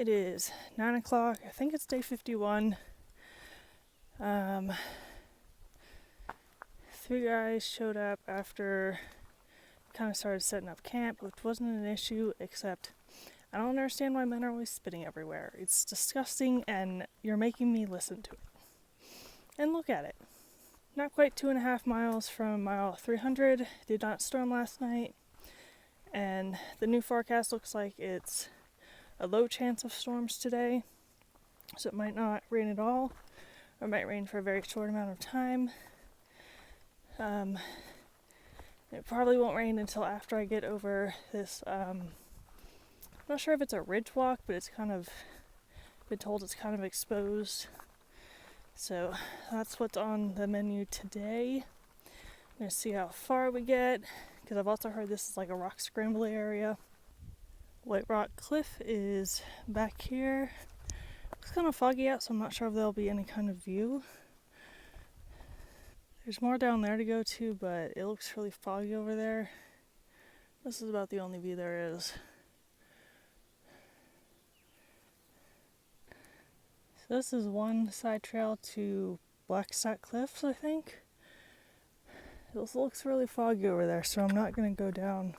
It is 9 o'clock. I think it's day 51. Three guys showed up after kind of started setting up camp, which wasn't an issue, except I don't understand why men are always spitting everywhere. It's disgusting, and you're making me listen to it. And look at it. Not quite 2.5 miles from mile 300. Did not storm last night. And the new forecast looks like it's a low chance of storms today. So it might not rain at all, or it might rain for a very short amount of time. It probably won't rain until after I get over this, I'm not sure if it's a ridge walk, but it's kind of, been told it's kind of exposed. So that's what's on the menu today. I'm going to see how far we get, because I've also heard this is like a rock scramble area. White Rock Cliff is back here. It's kind of foggy out, so I'm not sure if there'll be any kind of view. There's more down there to go to, but it looks really foggy over there. This is about the only view there is. So this is one side trail to Blackstack Cliffs, I think. It looks really foggy over there, so I'm not going to go down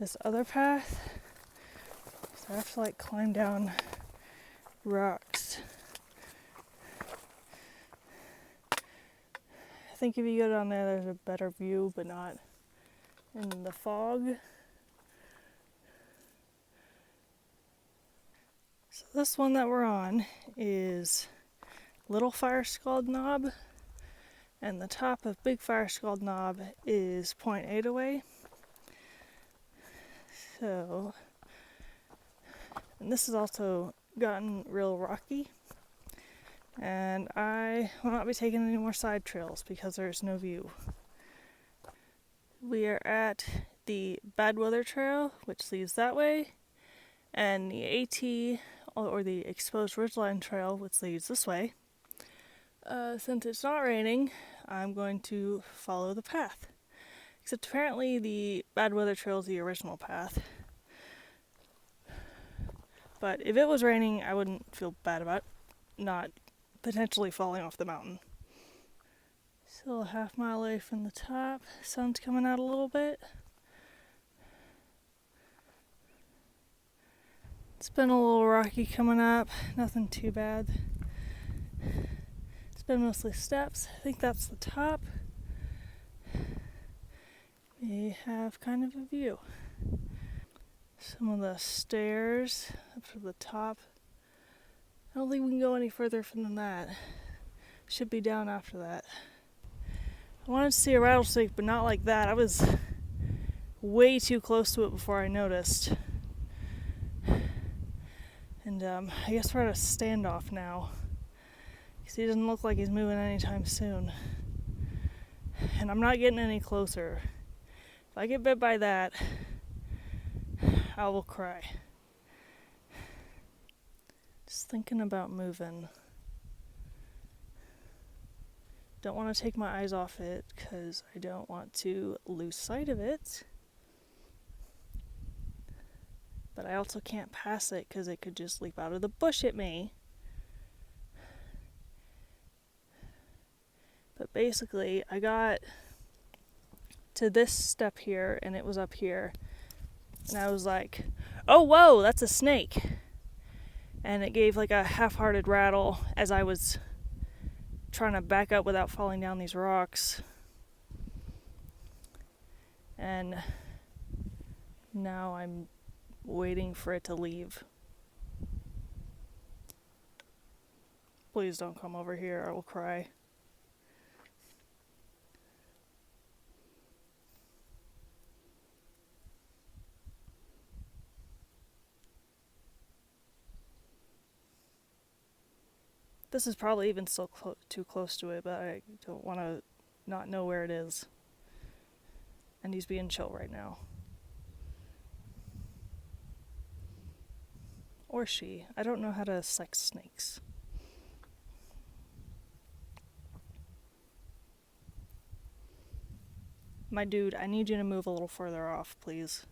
this other path. So I have to like climb down rocks. I think if you go down there, there's a better view, but not in the fog. So this one that we're on is Little Fire Scald Knob, and the top of Big Fire Scald Knob is 0.8 away. So, and this has also gotten real rocky. And I will not be taking any more side trails because there's no view. We are at the Bad Weather Trail, which leads that way, and the AT, or the Exposed Ridgeline Trail, which leads this way. Since it's not raining, I'm going to follow the path. Except apparently the Bad Weather Trail is the original path. But if it was raining, I wouldn't feel bad about not potentially falling off the mountain. Still a half mile away from the top. Sun's coming out a little bit. It's been a little rocky coming up. Nothing too bad. It's been mostly steps. I think that's the top. We have kind of a view. Some of the stairs up to the top. I don't think we can go any further than that. Should be down after that. I wanted to see a rattlesnake, but not like that. I was way too close to it before I noticed. And I guess we're at a standoff now, because he doesn't look like he's moving anytime soon. And I'm not getting any closer. If I get bit by that, I will cry. Just thinking about moving. Don't want to take my eyes off it because I don't want to lose sight of it. But I also can't pass it because it could just leap out of the bush at me. But basically, I got to this step here and it was up here. And I was like, oh, whoa, that's a snake. And it gave like a half-hearted rattle as I was trying to back up without falling down these rocks. And now I'm waiting for it to leave. Please don't come over here, I will cry. This is probably even still too close to it, but I don't want to not know where it is. And he's being chill right now. Or she. I don't know how to sex snakes. My dude, I need you to move a little further off, please.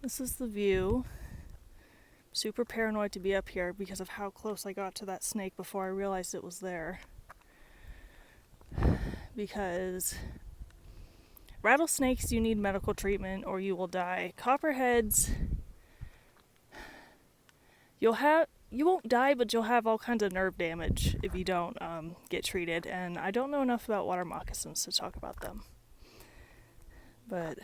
This is the view. Super paranoid to be up here because of how close I got to that snake before I realized it was there. Because rattlesnakes, you need medical treatment or you will die. Copperheads, you won't die, but you'll have all kinds of nerve damage if you don't get treated. And I don't know enough about water moccasins to talk about them. But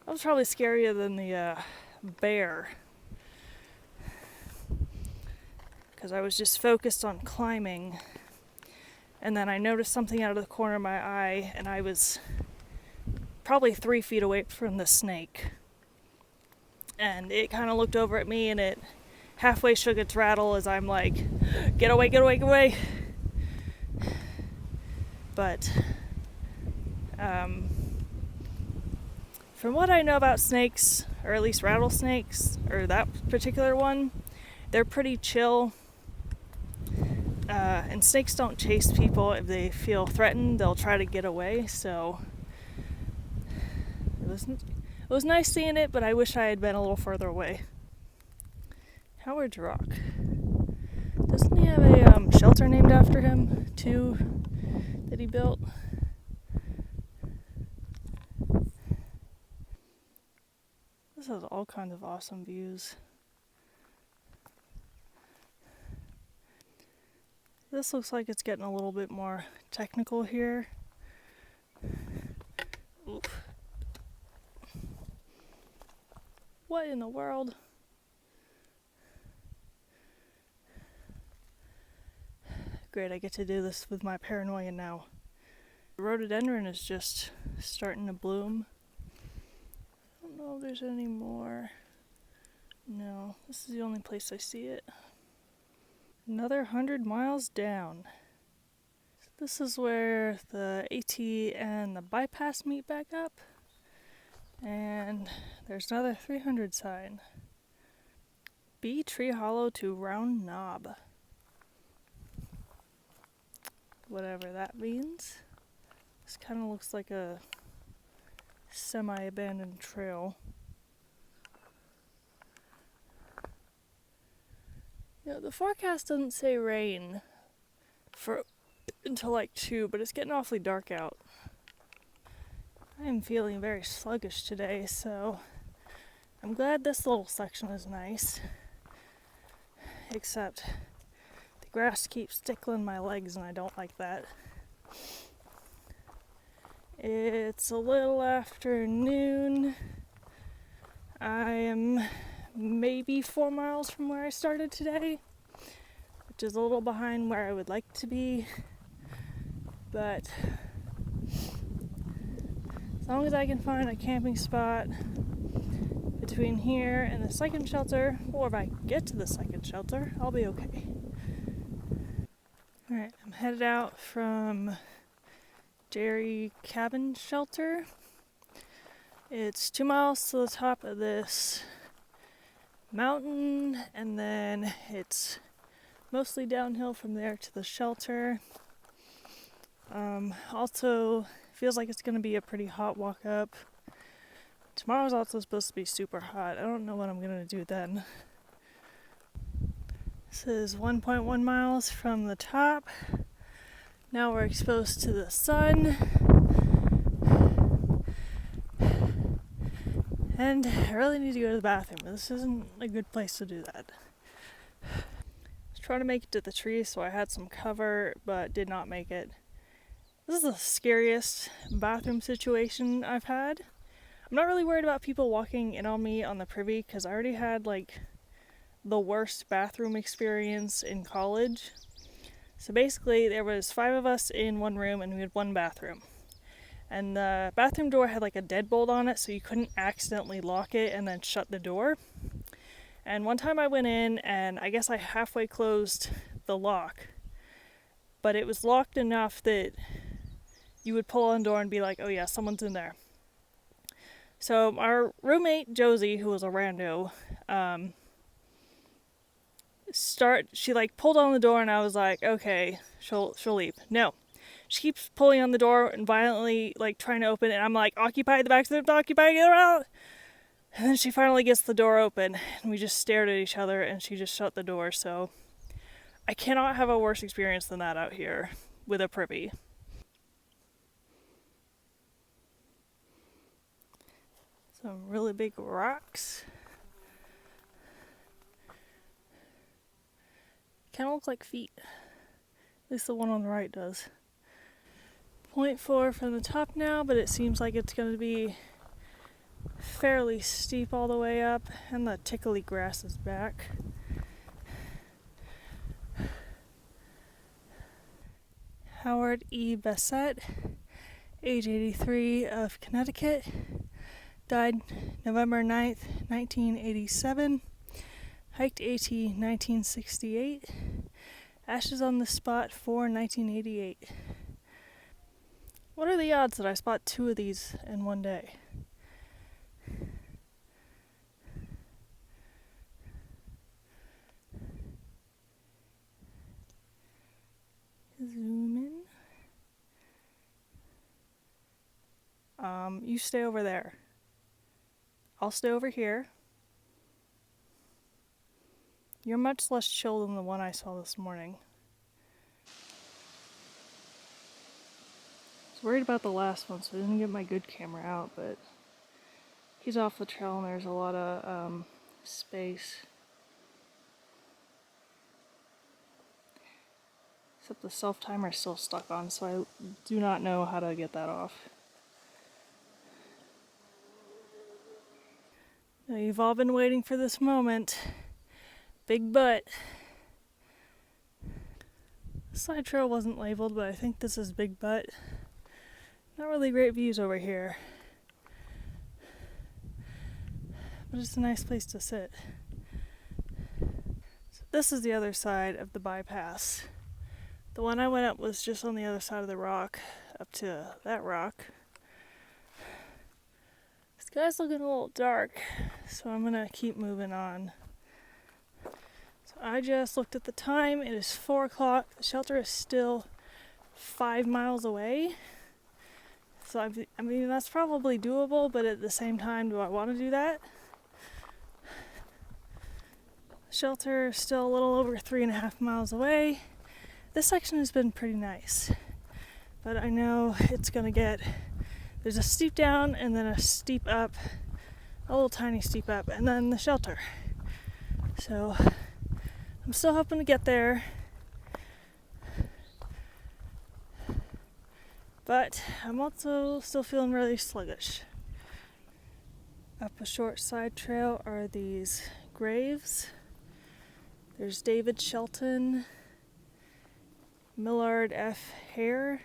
that was probably scarier than the bear. Because I was just focused on climbing. And then I noticed something out of the corner of my eye, and I was probably 3 feet away from the snake. And it kind of looked over at me, and it halfway shook its rattle as I'm like, get away, get away, get away. But from what I know about snakes, or at least rattlesnakes, or that particular one, they're pretty chill. And snakes don't chase people. If they feel threatened, they'll try to get away. So it was nice seeing it, but I wish I had been a little further away. Howard Rock. Doesn't he have a shelter named after him too that he built? This has all kinds of awesome views. This looks like it's getting a little bit more technical here. Oop. What in the world? Great, I get to do this with my paranoia now. The rhododendron is just starting to bloom. I don't know if there's any more. No, this is the only place I see it. Another 100 miles down. This is where the AT and the bypass meet back up. And there's another 300 sign. B Tree Hollow to Round Knob. Whatever that means. This kind of looks like a semi-abandoned trail. You know, the forecast doesn't say rain until like 2, but it's getting awfully dark out. I am feeling very sluggish today, so I'm glad this little section is nice. Except the grass keeps tickling my legs and I don't like that. It's a little after noon. I am maybe 4 miles from where I started today, which is a little behind where I would like to be, but as long as I can find a camping spot between here and the second shelter, or if I get to the second shelter, I'll be okay. Alright, I'm headed out from Jerry Cabin Shelter. It's 2 miles to the top of this mountain, and then it's mostly downhill from there to the shelter. Also feels like it's going to be a pretty hot walk up. Tomorrow's also supposed to be super hot. I don't know what I'm going to do then. This is 1.1 miles from the top. Now we're exposed to the sun. And I really need to go to the bathroom, but this isn't a good place to do that. I was trying to make it to the tree, so I had some cover, but did not make it. This is the scariest bathroom situation I've had. I'm not really worried about people walking in on me on the privy, because I already had like the worst bathroom experience in college. So basically there was 5 of us in one room and we had one bathroom. And the bathroom door had like a deadbolt on it, so you couldn't accidentally lock it and then shut the door. And one time I went in and I guess I halfway closed the lock, but it was locked enough that you would pull on the door and be like, oh yeah, someone's in there. So our roommate Josie, who was a rando, she like pulled on the door and I was like, okay, she'll leave. No. She keeps pulling on the door and violently like trying to open it. And I'm like, occupy the back of the occupy, get her out. And then she finally gets the door open, and we just stared at each other, and she just shut the door. So I cannot have a worse experience than that out here with a privy. Some really big rocks. Kind of look like feet. At least the one on the right does. 0.4 from the top now, but it seems like it's going to be fairly steep all the way up, and the tickly grass is back. Howard E. Bessette, age 83, of Connecticut, died November 9th, 1987, hiked AT 1968, ashes on the spot for 1988. What are the odds that I spot 2 of these in one day? Zoom in. You stay over there. I'll stay over here. You're much less chill than the one I saw this morning. I was worried about the last one, so I didn't get my good camera out, but he's off the trail and there's a lot of space. Except the self-timer is still stuck on, so I do not know how to get that off. Now, you've all been waiting for this moment. Big butt. The side trail wasn't labeled, but I think this is Big Butt. Not really great views over here. But it's a nice place to sit. So this is the other side of the bypass. The one I went up was just on the other side of the rock, up to that rock. The sky's looking a little dark, so I'm gonna keep moving on. So I just looked at the time, it is 4 o'clock. The shelter is still 5 miles away. So I mean, that's probably doable, but at the same time, do I want to do that? The shelter is still a little over 3.5 miles away. This section has been pretty nice, but I know it's gonna get, there's a steep down and then a steep up, a little tiny steep up, and then the shelter. So I'm still hoping to get there, but I'm also still feeling really sluggish. Up a short side trail are these graves. There's David Shelton, Millard F. Hare,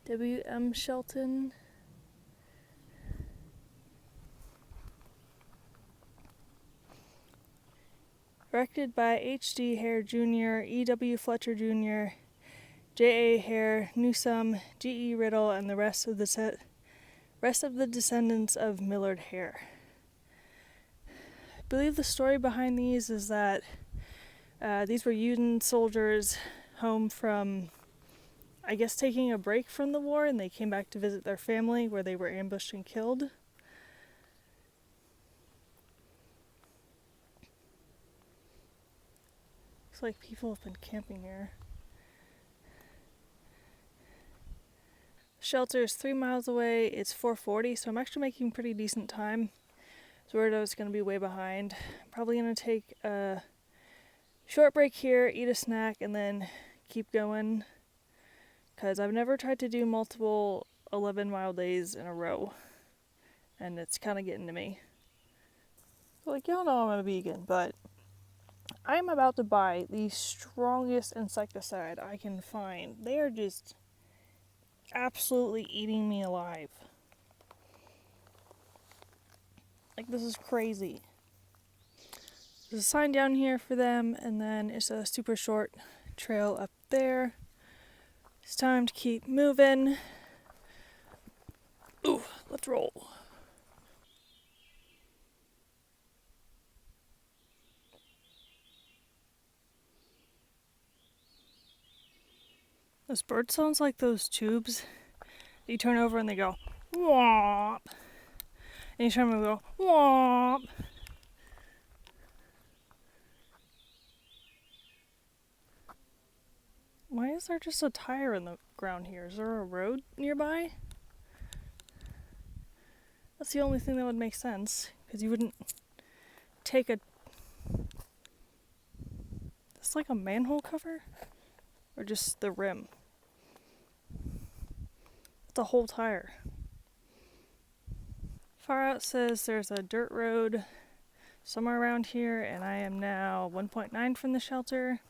W.M. Shelton, erected by H.D. Hare Jr., E.W. Fletcher Jr., J.A. Hare, Newsome, G.E. Riddle, and the rest of the descendants of Millard Hare. I believe the story behind these is that these were Union soldiers home from, I guess, taking a break from the war, and they came back to visit their family where they were ambushed and killed. Looks like people have been camping here. The shelter is 3 miles away. It's 4:40, so I'm actually making pretty decent time. I was worried I was going to be way behind. I'm probably going to take a short break here, eat a snack, and then keep going. Because I've never tried to do multiple 11-mile days in a row. And it's kind of getting to me. Like, y'all know I'm a vegan, but I'm about to buy the strongest insecticide I can find. They are just absolutely eating me alive. Like, this is crazy. There's a sign down here for them, and then it's a super short trail up there. It's time to keep moving. Ooh, let's roll. This bird sounds like those tubes that you turn over and they go womp. And you turn them and go womp. Why is there just a tire in the ground here? Is there a road nearby? That's the only thing that would make sense, because you wouldn't take a... It's like a manhole cover? Or just the rim? It's a whole tire. Far out says there's a dirt road somewhere around here, and I am now 1.9 from the shelter.